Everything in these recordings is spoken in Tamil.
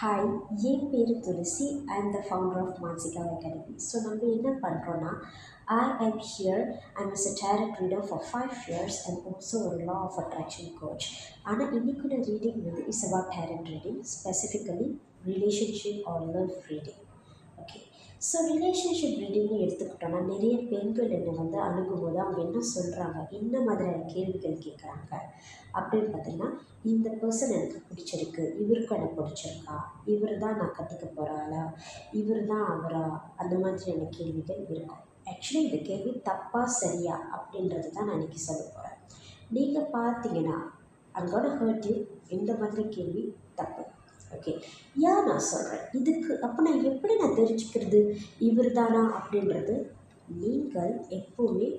ஹாய், என் பேர் Tulsi. I am the founder of Mansika academy. So நம்ம என்ன பண்ணுறோன்னா, I am here I'm as a tarot reader for 5 years and also ஒரு லா ஆஃப் அட்ராக்ஷன் கோச். ஆனால் இன்றைக்குள்ள ரீடிங் வந்து is about tarot reading, specifically relationship or love reading. Okay, so relationship ரீடிங்னு எடுத்துக்கிட்டோன்னா நிறைய பெண்கள் என்னை வந்து அணுகும்போது அவங்க என்ன சொல்கிறாங்க, என்ன மாதிரியான கேள்விகள் கேட்குறாங்க அப்படின்னு பார்த்தீங்கன்னா, இந்த பர்சன் எனக்கு பிடிச்சிருக்கு, இவருக்கும் எனக்கு பிடிச்சிருக்கா, இவர் தான் நான் கட்டிக்க போகிறாளா, இவர் தான் அவரா, அந்த மாதிரியான கேள்விகள் இருக்கும். ஆக்சுவலி இந்த கேள்வி தப்பா சரியா அப்படின்றது தான் நான் இன்றைக்கி சொல்ல போகிறேன். நீங்கள் பார்த்தீங்கன்னா அங்கோட ஹர்ட் யூ, இந்த மாதிரி கேள்வி தப்பு. ஓகே, ஏன் நான் சொல்கிறேன் இதுக்கு, அப்போ நான் எப்படி நான் தெரிஞ்சுக்கிறது இவர் தானா அப்படின்றது? நீங்கள் எப்போவுமே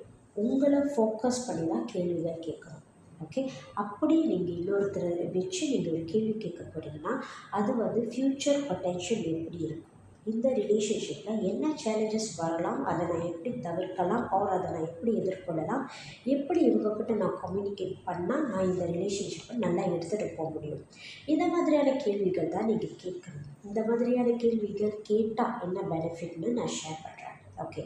உங்களை ஃபோக்கஸ் பண்ணி தான் கேள்விகள் கேட்கணும். ஓகே, அப்படி நீங்கள் இன்னொருத்தரை வச்சு நீங்கள் ஒரு கேள்வி கேட்க போகிறீங்கன்னா அது வந்து ஃப்யூச்சர் பொட்டென்ஷியல் எப்படி இருக்கும், இந்த ரிலேஷன்ஷிப்பில் என்ன சேலஞ்சஸ் வரலாம், அதை நான் எப்படி தவிர்க்கலாம், ஆர் அதை நான் எப்படி எதிர்கொள்ளலாம், எப்படி இவங்கக்கிட்ட நான் கம்யூனிகேட் பண்ணால் நான் இந்த ரிலேஷன்ஷிப்பை நல்லா எடுத்துகிட்டு போக முடியும், இந்த மாதிரியான கேள்விகள் தான் நீங்கள் கேட்கணும். இந்த மாதிரியான கேள்விகள் கேட்டால் என்ன பெனிஃபிட்னு நான் ஷேர் பண்ணுறேன். ஓகே,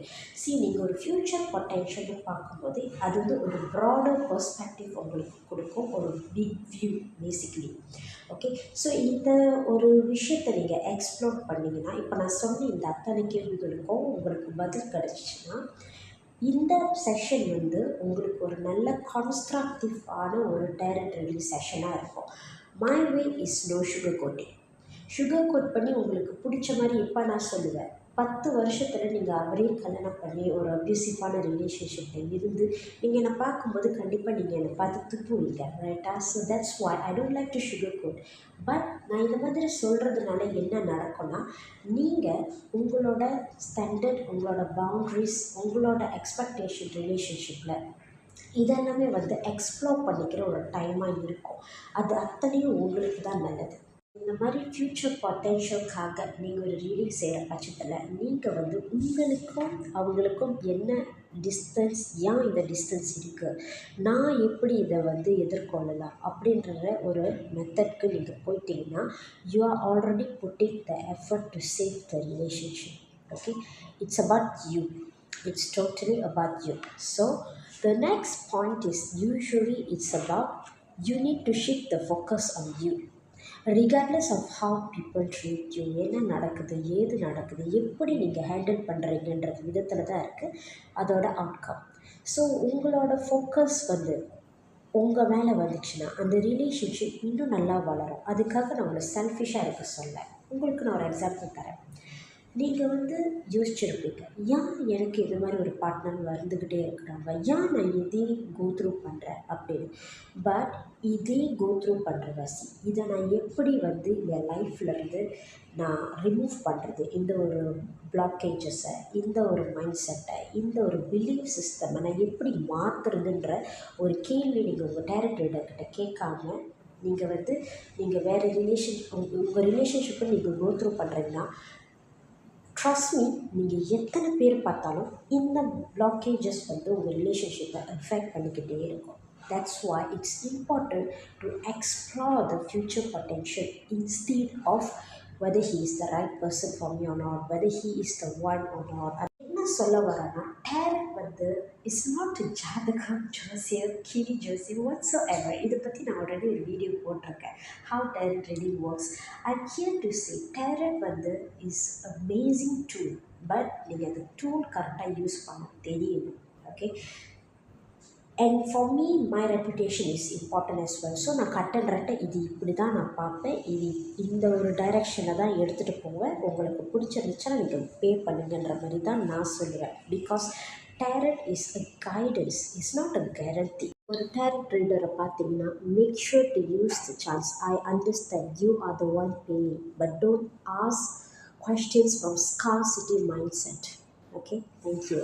நீங்கள் ஒரு ஃப்யூச்சர் பொட்டென்ஷியல்னு பார்க்கும்போது அது வந்து ஒரு ப்ராடர் பெர்ஸ்பெக்டிவ் உங்களுக்கு கொடுக்கும், ஒரு big view basically. Okay, so இந்த ஒரு விஷயத்தை நீங்கள் எக்ஸ்ப்ளோர் பண்ணிங்கன்னா, இப்போ நான் சொன்ன இந்த அத்தனை கேள்விகளுக்கும் உங்களுக்கு பதில் கிடச்சிச்சின்னா இந்த செஷன் வந்து உங்களுக்கு ஒரு நல்ல கான்ஸ்ட்ரக்டிவான ஒரு டேரட் ரீடிங் செஷனாக இருக்கும். My way is no sugar coating. Sugar coat பண்ணி உங்களுக்கு பிடிச்ச மாதிரி இப்போ நான் சொல்லுவேன், 10 வருஷத்தில் நீங்கள் அவரே கல்யாணம் பண்ணி ஒரு அப்யூசிவான ரிலேஷன்ஷிப்பில் இருந்து நீங்கள் என்னை பார்க்கும்போது கண்டிப்பாக நீங்கள் என்னை பார்த்து துப்புவீங்க, ரைட்டா? So that's why I don't like to sugar coat. But நான் இந்த மாதிரி சொல்கிறதுனால என்ன நடக்கும்னா, நீங்கள் உங்களோட ஸ்டாண்டர்ட், உங்களோட பவுண்ட்ரிஸ், உங்களோட எக்ஸ்பெக்டேஷன் ரிலேஷன்ஷிப்பில் இதெல்லாமே வந்து எக்ஸ்ப்ளோர் பண்ணிக்கிற ஒரு டைமாக இருக்கும். அது அத்தனையும் உங்களுக்கு தான் நல்லது. இந்த மாதிரி ஃப்யூச்சர் பொட்டென்ஷியலுக்காக நீங்கள் ஒரு ரீடிங் செய்கிற பட்சத்தில் நீங்கள் வந்து உங்களுக்கும் அவங்களுக்கும் என்ன டிஸ்டன்ஸ், ஏன் இந்த டிஸ்டன்ஸ் இருக்குது, நான் எப்படி இதை வந்து எதிர்கொள்ளலாம் அப்படின்ற ஒரு மெத்தட்க்கு நீங்கள் போயிட்டீங்கன்னா you are already pudding the effort to save the relationship. Okay, it's about you, it's totally about you. So the next point is usually it's about you need to shift the focus on you regardless of how people treat you. என்ன நடக்குது, ஏது நடக்குது, எப்படி நீங்கள் ஹேண்டில் பண்ணுறீங்கன்றது விதத்தில் தான் இருக்குது அதோட அவுட்கம். ஸோ உங்களோட ஃபோக்கஸ் வந்து உங்கள் மேலே வந்துச்சுன்னா அந்த ரிலேஷன்ஷிப் இன்னும் நல்லா வளரும். அதுக்காக நான் உங்களை செல்ஃபிஷாக இருக்க சொல்ல. உங்களுக்கு நான் ஒரு எக்ஸாம்பிள் தரேன். நீங்கள் வந்து யோசிச்சுருப்பீங்க, ஏன் எனக்கு இது மாதிரி ஒரு பார்ட்னர் வந்துக்கிட்டே இருக்கிறாங்க, ஏன் நான் இதே கோத்ரூ பண்ணுறேன் அப்படின்னு. பட் இதே கோத்ரூ பண்ணுற வாசி இதை நான் எப்படி வந்து என் லைஃப்லேருந்து நான் ரிமூவ் பண்ணுறது, இந்த ஒரு பிளாக்கேஜஸை, இந்த ஒரு மைண்ட் செட்டை, இந்த ஒரு பிலீஃப் சிஸ்டமை நான் எப்படி மாற்றுறதுன்ற ஒரு கேள்வி நீங்கள் உங்கள் டேரக்ட் ரீடர்கிட்ட கேட்காம நீங்கள் வந்து நீங்கள் வேறு உங்கள் ரிலேஷன்ஷிப்பை நீங்கள் கோத்ரூ பண்ணுறீங்கன்னா ட்ரஸ்ட் மீ, நீங்கள் எத்தனை பேர் பார்த்தாலும் இந்த பிளாக்கேஜஸ் வந்து உங்கள் ரிலேஷன்ஷிப்பை அஃபெக்ட் பண்ணிக்கிட்டே இருக்கும். That's why it's important to explore the future potential instead of whether he is the right person for me or not, whether he is the one or not. என்ன சொல்ல வரேன்னா, டேரட் வந்து இஸ் நாட் ஜாதகம், ஜோசியம், கிளி ஜோசியம் whatsoever. இதை பற்றி நான் ஆல்ரெடி ஒரு வீடியோ போட்டிருக்கேன், how tarot reading works. I'm here to say tarot வந்து இஸ் அமேசிங் டூல். பட் நீங்கள் அந்த டூல் கரெக்டாக யூஸ் பண்ண தெரியணும். Okay, and for me my reputation is important as well. So நான் கட் அண்ட் ரைட்டை இது இப்படி தான் நான் பார்ப்பேன், இது இந்த ஒரு டைரெக்ஷனில் தான் எடுத்துகிட்டு போவேன், உங்களுக்கு பிடிச்சிருந்துச்சுன்னா நீங்கள் பே பண்ணுங்கன்ற மாதிரி தான் நான் சொல்லுவேன். Because tarot is a guidance, is not a guarantee. ஒரு டேரட் ரீடரை பார்த்தீங்கன்னா make sure to use the chance. I understand you are the one paying, but don't ask questions from scarcity mindset. Okay, thank you.